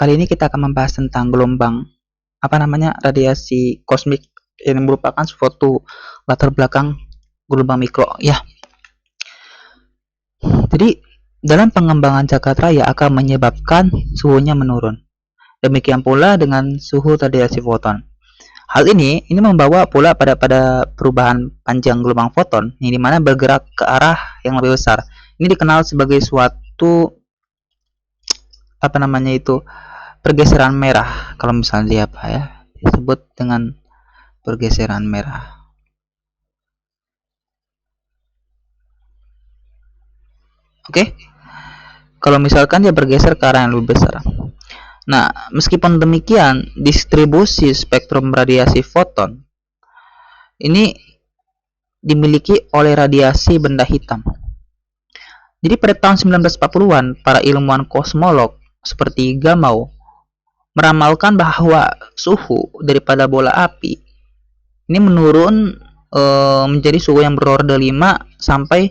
Kali ini kita akan membahas tentang gelombang radiasi kosmik yang merupakan suatu latar belakang gelombang mikro ya. Jadi dalam pengembangan jagat raya akan menyebabkan suhunya menurun. Demikian pula dengan suhu radiasi foton. Hal ini membawa pula pada perubahan panjang gelombang foton yang dimana bergerak ke arah yang lebih besar. Ini dikenal sebagai suatu pergeseran merah. Kalau misalnya disebut dengan pergeseran merah. Oke. Kalau misalkan dia bergeser ke arah yang lebih besar. Nah, meskipun demikian, distribusi spektrum radiasi foton ini dimiliki oleh radiasi benda hitam. Jadi pada tahun 1940-an, para ilmuwan kosmolog seperti Gamow meramalkan bahwa suhu daripada bola api ini menurun menjadi suhu yang berorder 5 sampai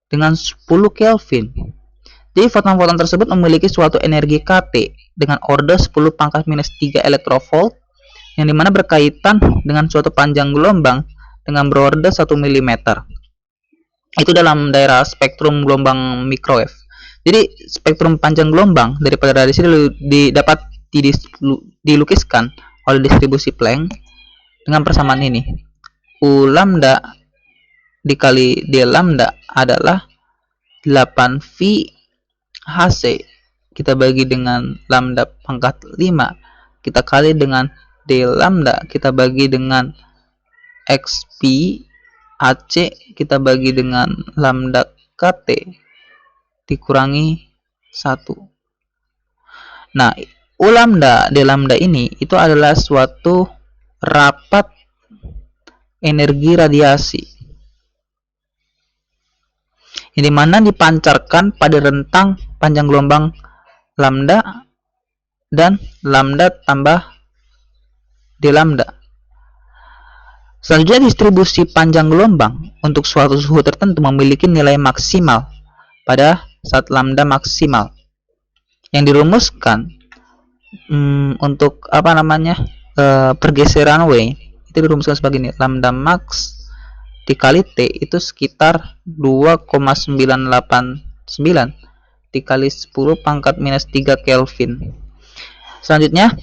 dengan 10 Kelvin. Jadi foton-foton tersebut memiliki suatu energi KT dengan order 10 pangkat minus 3 elektrovolt yang dimana berkaitan dengan suatu panjang gelombang dengan berorder 1 mm. Itu dalam daerah spektrum gelombang microwave. Jadi spektrum panjang gelombang daripada radiasi dapat dilukiskan oleh distribusi Planck dengan persamaan ini. U lambda dikali D lambda adalah 8V HC kita bagi dengan lambda pangkat 5 kita kali dengan D lambda kita bagi dengan XP AC kita bagi dengan lambda KT dikurangi 1. Nah, U lambda D lambda ini itu adalah suatu rapat energi radiasi yang dimana dipancarkan pada rentang panjang gelombang lambda dan lambda tambah D lambda. Selanjutnya, distribusi panjang gelombang untuk suatu suhu tertentu memiliki nilai maksimal pada saat lambda maksimal yang dirumuskan untuk pergeseran W itu dirumuskan sebagai ini, lambda max dikali T itu sekitar 2,989 dikali 10 pangkat minus 3 Kelvin. Selanjutnya,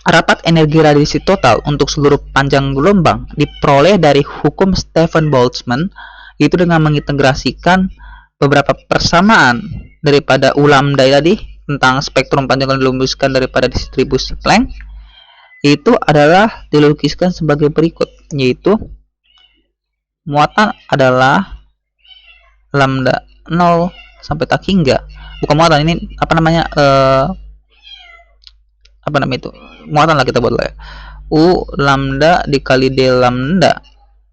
rapat energi radiasi total untuk seluruh panjang gelombang diperoleh dari hukum Stefan Boltzmann, yaitu dengan mengintegrasikan beberapa persamaan daripada U lambda tadi tentang spektrum panjang yang dilukiskan daripada distribusi Planck, itu adalah dilukiskan sebagai berikut, yaitu muatan adalah lambda 0 sampai tak hingga, bukan muatan, ini muatan lah kita buat lah ya. U lambda dikali D lambda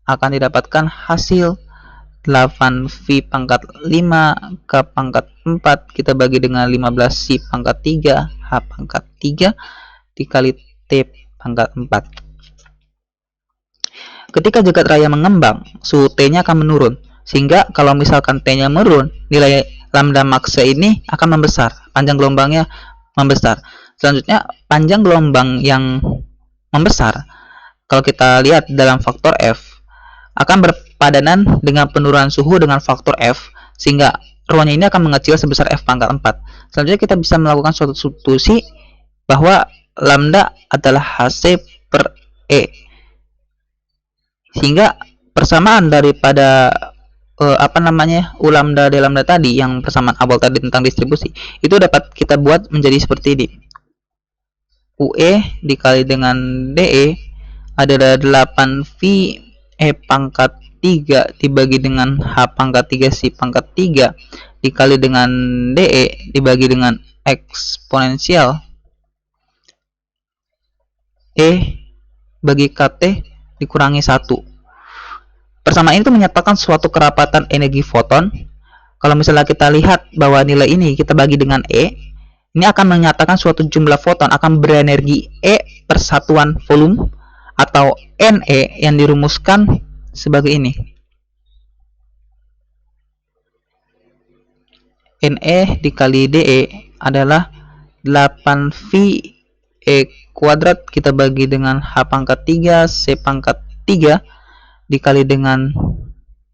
akan didapatkan hasil 8V pangkat 5 K pangkat 4 kita bagi dengan 15C pangkat 3 H pangkat 3 dikali T pangkat 4. Ketika jagat raya mengembang, suhu T-nya akan menurun, sehingga kalau misalkan T-nya menurun, nilai lambda max ini akan membesar, panjang gelombangnya membesar. Selanjutnya, panjang gelombang yang membesar, kalau kita lihat dalam faktor F, akan berpadanan dengan penurunan suhu dengan faktor F, sehingga ruangnya ini akan mengecil sebesar F pangkat 4. Selanjutnya, kita bisa melakukan suatu substitusi bahwa lambda adalah HC per E, sehingga persamaan daripada U lambda D lambda tadi, yang persamaan awal tadi tentang distribusi, itu dapat kita buat menjadi seperti ini. UE dikali dengan DE adalah 8V E pangkat 3 dibagi dengan H pangkat 3 C pangkat 3 dikali dengan DE dibagi dengan eksponensial E bagi KT dikurangi 1. Persamaan itu menyatakan suatu kerapatan energi foton. Kalau misalnya kita lihat bahwa nilai ini kita bagi dengan E, ini akan menyatakan suatu jumlah foton akan berenergi E per satuan volume atau NE yang dirumuskan sebagai ini. NE dikali DE adalah 8V E kuadrat kita bagi dengan H pangkat 3 C pangkat 3 dikali dengan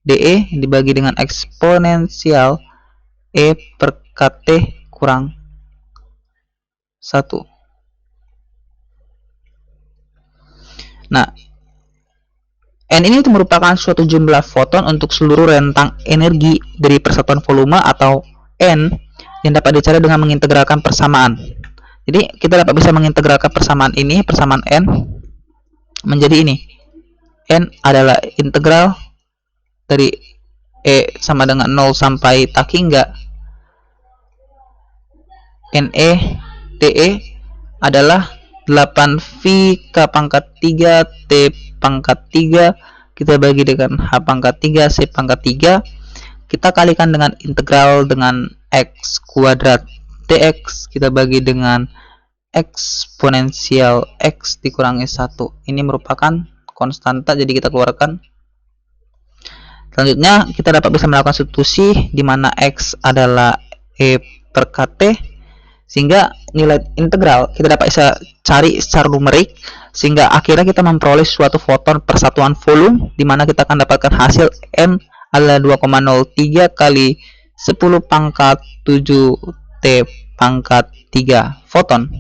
DE dibagi dengan eksponensial E per KT kurang 1. Nah, N ini merupakan suatu jumlah foton untuk seluruh rentang energi dari persatuan volume atau N yang dapat dicari dengan mengintegralkan persamaan. Jadi kita dapat bisa mengintegralkan persamaan ini, persamaan N menjadi ini. N adalah integral dari E sama dengan 0 sampai tak hingga NE TE adalah 8V K pangkat 3 T pangkat 3 kita bagi dengan H pangkat 3 C pangkat 3 kita kalikan dengan integral dengan X kuadrat dx kita bagi dengan eksponensial X dikurangi 1. Ini merupakan konstanta, jadi kita keluarkan. Selanjutnya kita dapat bisa melakukan substitusi di mana X adalah E per KT, sehingga nilai integral kita dapat bisa cari secara numerik, sehingga akhirnya kita memperoleh suatu foton persatuan volume di mana kita akan dapatkan hasil N adalah 2,03 kali 10 pangkat 7 T pangkat 3 foton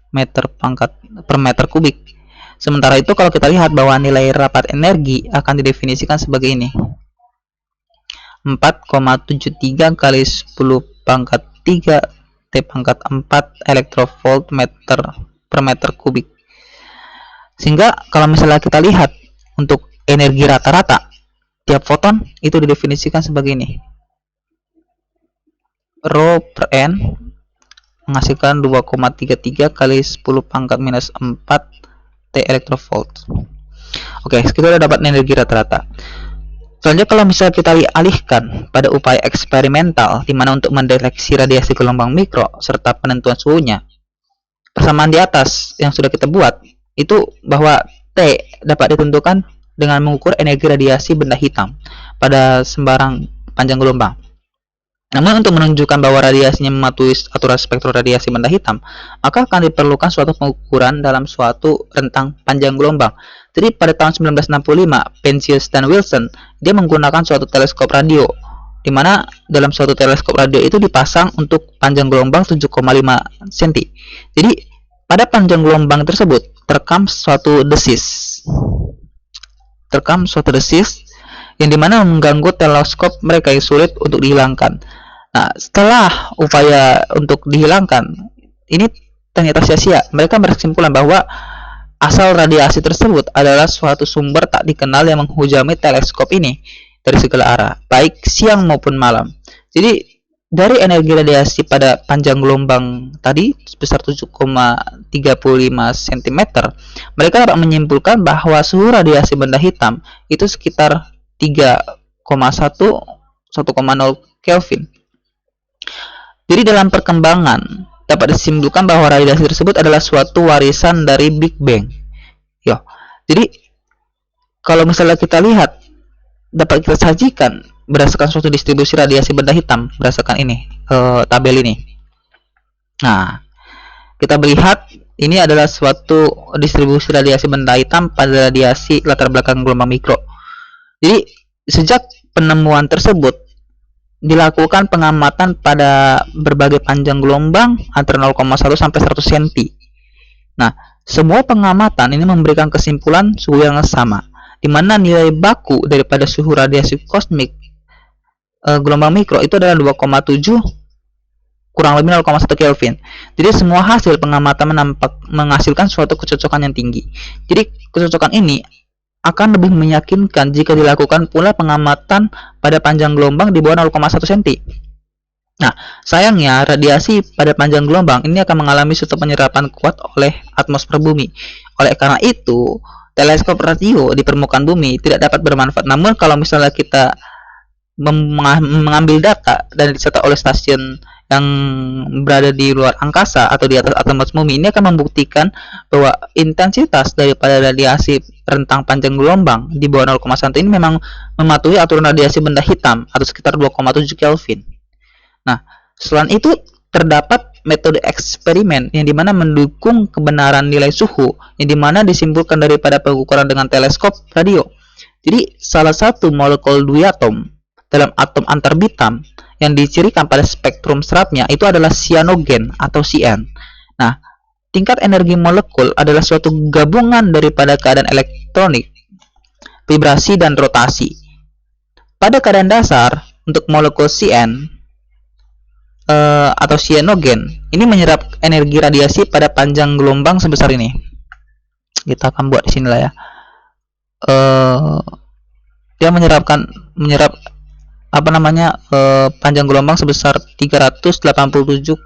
meter pangkat per meter kubik. Sementara itu kalau kita lihat bahwa nilai rapat energi akan didefinisikan sebagai ini, 4,73 kali 10 pangkat 3 T pangkat 4 elektrovolt meter per meter kubik. Sehingga kalau misalnya kita lihat untuk energi rata-rata tiap foton itu didefinisikan sebagai ini, rho per N menghasilkan 2,33 kali 10 pangkat minus 4 T elektrovolt. Oke, kita sudah dapat energi rata-rata. Selanjutnya kalau misalnya kita alihkan pada upaya eksperimental di mana untuk mendeteksi radiasi gelombang mikro serta penentuan suhunya, persamaan di atas yang sudah kita buat itu bahwa T dapat ditentukan dengan mengukur energi radiasi benda hitam pada sembarang panjang gelombang. Namun untuk menunjukkan bahwa radiasinya mematuhi aturan spektrum radiasi benda hitam, maka akan diperlukan suatu pengukuran dalam suatu rentang panjang gelombang. Jadi pada tahun 1965, Penzias dan Wilson dia menggunakan suatu teleskop radio, di mana dalam suatu teleskop radio itu dipasang untuk panjang gelombang 7,5 cm. Jadi pada panjang gelombang tersebut terekam suatu desis, yang dimana mengganggu teleskop mereka yang sulit untuk dihilangkan. Nah, setelah upaya untuk dihilangkan ini ternyata sia-sia. Mereka berkesimpulan bahwa asal radiasi tersebut adalah suatu sumber tak dikenal yang menghujami teleskop ini dari segala arah, baik siang maupun malam. Jadi dari energi radiasi pada panjang gelombang tadi sebesar 7,35 cm, mereka dapat menyimpulkan bahwa suhu radiasi benda hitam itu sekitar 3,1 1,0 Kelvin. Jadi dalam perkembangan dapat disimpulkan bahwa radiasi tersebut adalah suatu warisan dari Big Bang. Jadi kalau misalnya kita lihat dapat kita sajikan berdasarkan suatu distribusi radiasi benda hitam berdasarkan ini tabel ini. Nah, kita melihat ini adalah suatu distribusi radiasi benda hitam pada radiasi latar belakang gelombang mikro. Jadi sejak penemuan tersebut dilakukan pengamatan pada berbagai panjang gelombang antara 0,1 sampai 100 cm. Nah, semua pengamatan ini memberikan kesimpulan suhu yang sama, di mana nilai baku daripada suhu radiasi kosmik gelombang mikro itu adalah 2,7 kurang lebih 0,1 Kelvin. Jadi semua hasil pengamatan menghasilkan suatu kecocokan yang tinggi. Jadi kecocokan ini akan lebih meyakinkan jika dilakukan pula pengamatan pada panjang gelombang di bawah 0,1 cm. Nah, sayangnya radiasi pada panjang gelombang ini akan mengalami suatu penyerapan kuat oleh atmosfer bumi. Oleh karena itu, teleskop radio di permukaan bumi tidak dapat bermanfaat. Namun kalau misalnya kita mengambil data dan dicetak oleh stasiun yang berada di luar angkasa atau di atas atmosfer bumi, ini akan membuktikan bahwa intensitas daripada radiasi rentang panjang gelombang di bawah 0,1 ini memang mematuhi aturan radiasi benda hitam atau sekitar 2,7 Kelvin. Nah, selain itu terdapat metode eksperimen yang dimana mendukung kebenaran nilai suhu yang dimana disimpulkan daripada pengukuran dengan teleskop radio. Jadi salah satu molekul duatom dalam atom antarbitam yang dicirikan pada spektrum seratnya itu adalah cyanogen atau Cn. Nah, tingkat energi molekul adalah suatu gabungan daripada keadaan elektronik, vibrasi, dan rotasi. Pada keadaan dasar, untuk molekul Cn atau cyanogen ini menyerap energi radiasi pada panjang gelombang sebesar ini. Kita akan buat di sini lah ya. Dia menyerap panjang gelombang sebesar 387,46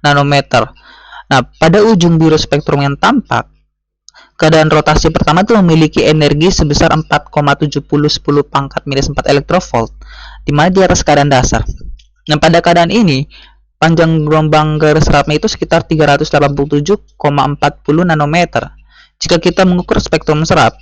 nanometer. Nah, pada ujung biru spektrum yang tampak, keadaan rotasi pertama itu memiliki energi sebesar 4,70 pangkat minus 4 elektrovolt, di mana di atas keadaan dasar. Nah, pada keadaan ini, panjang gelombang garis serapnya itu sekitar 387,40 nanometer. Jika kita mengukur spektrum serap,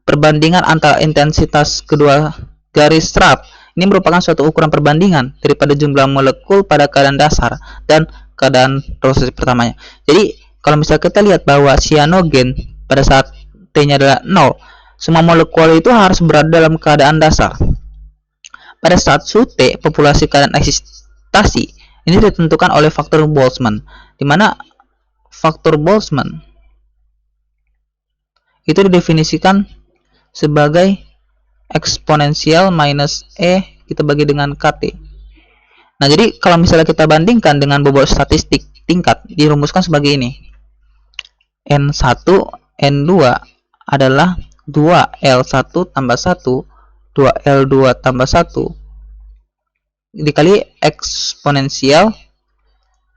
perbandingan antara intensitas kedua garis serap ini merupakan suatu ukuran perbandingan daripada jumlah molekul pada keadaan dasar dan keadaan rotasi pertamanya. Jadi, kalau misalnya kita lihat bahwa cyanogen pada saat T-nya adalah 0, semua molekul itu harus berada dalam keadaan dasar. Pada saat suhu T, populasi keadaan eksistasi ini ditentukan oleh faktor Boltzmann, di mana faktor Boltzmann itu didefinisikan sebagai eksponensial minus E kita bagi dengan KT. Nah, jadi kalau misalnya kita bandingkan dengan bobot statistik tingkat, dirumuskan sebagai ini. N1, N2 adalah 2L1 tambah 1, 2L2 tambah 1 dikali eksponensial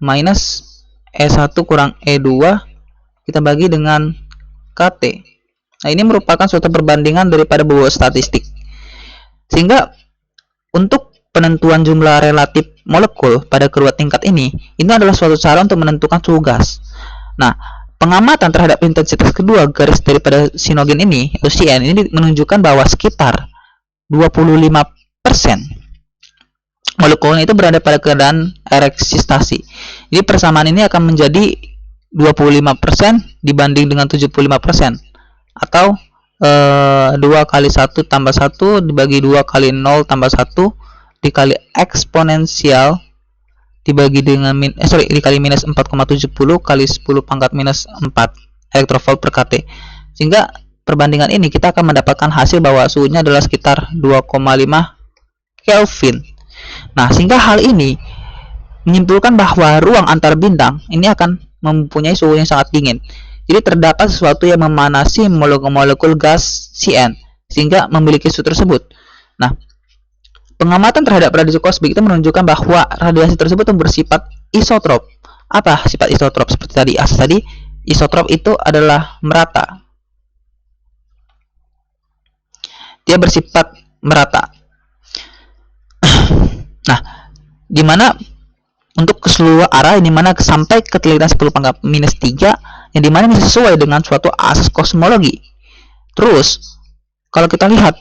minus E1 kurang E2 kita bagi dengan KT. Nah, ini merupakan suatu perbandingan daripada bobot statistik. Sehingga untuk penentuan jumlah relatif molekul pada kedua tingkat ini adalah suatu cara untuk menentukan suhu gas. Nah, pengamatan terhadap intensitas kedua garis daripada cyanogen ini atau Cn ini menunjukkan bahwa sekitar 25% molekulnya itu berada pada keadaan eksistasi. Jadi persamaan ini akan menjadi 25% dibanding dengan 75%, atau 2 kali 1 tambah 1 dibagi 2 kali 0 tambah 1 dikali eksponensial dibagi dengan dikali minus 4,70 kali 10 pangkat minus 4 elektrovolt per KT. Sehingga perbandingan ini kita akan mendapatkan hasil bahwa suhunya adalah sekitar 2,5 Kelvin. Nah, sehingga hal ini menyimpulkan bahwa ruang antar bintang ini akan mempunyai suhu yang sangat dingin. Jadi terdapat sesuatu yang memanasi molekul gas Cn sehingga memiliki suhu tersebut. Nah, pengamatan terhadap radiasi kosmik itu menunjukkan bahwa radiasi tersebut bersifat isotrop. Apa sifat isotrop? Seperti tadi asas tadi, isotrop itu adalah merata. Dia bersifat merata. Nah, dimana untuk keseluruhan arah ini mana sampai ke telitian 10 pangkat minus 3 yang dimana ini sesuai dengan suatu asas kosmologi. Terus kalau kita lihat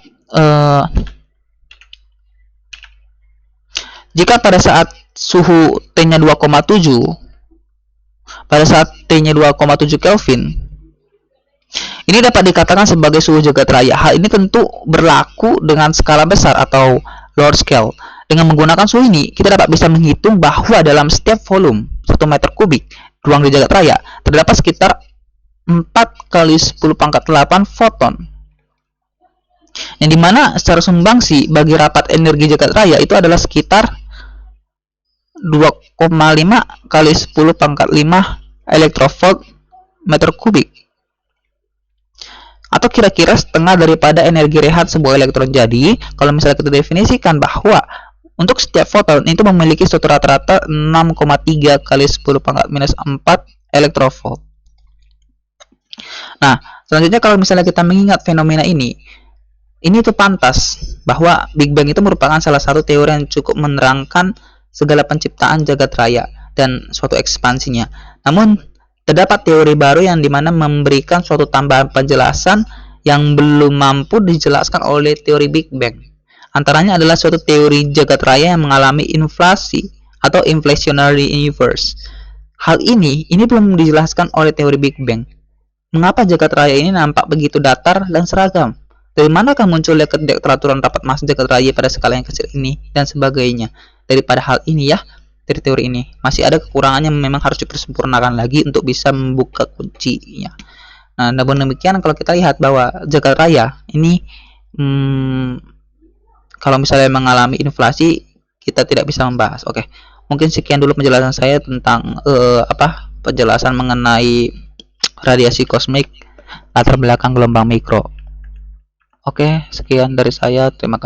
jika pada saat suhu T-nya 2,7 pada saat T-nya 2,7 Kelvin ini dapat dikatakan sebagai suhu jagat raya. Hal ini tentu berlaku dengan skala besar atau large scale. Dengan menggunakan suhu ini, kita dapat bisa menghitung bahwa dalam setiap volume 1 meter kubik ruang di jagat raya terdapat sekitar 4 kali 10 pangkat 8 foton. Yang dimana secara sumbangsi bagi rapat energi jagat raya itu adalah sekitar 2,5 kali 10 pangkat 5 elektrovolt meter kubik. Atau kira-kira setengah daripada energi rehat sebuah elektron. Jadi, kalau misalnya kita definisikan bahwa untuk setiap foton itu memiliki suatu rata-rata 6,3 kali 10 pangkat minus 4 elektrovolt. Nah, selanjutnya kalau misalnya kita mengingat fenomena ini itu pantas bahwa Big Bang itu merupakan salah satu teori yang cukup menerangkan segala penciptaan jagat raya dan suatu ekspansinya. Namun, terdapat teori baru yang dimana memberikan suatu tambahan penjelasan yang belum mampu dijelaskan oleh teori Big Bang. Antaranya adalah suatu teori jagat raya yang mengalami inflasi atau inflationary universe. Hal ini belum dijelaskan oleh teori Big Bang. Mengapa jagat raya ini nampak begitu datar dan seragam? Dari manakah munculnya keteraturan rapat massa jagat raya pada skala yang kecil ini dan sebagainya? Daripada hal ini ya, dari teori ini masih ada kekurangannya, memang harus dipersempurnakan lagi untuk bisa membuka kuncinya. Nah, namun demikian kalau kita lihat bahwa jagat raya ini kalau misalnya mengalami inflasi, kita tidak bisa membahas. Oke, mungkin sekian dulu penjelasan saya tentang penjelasan mengenai radiasi kosmik latar belakang gelombang mikro. Oke, sekian dari saya. Terima kasih.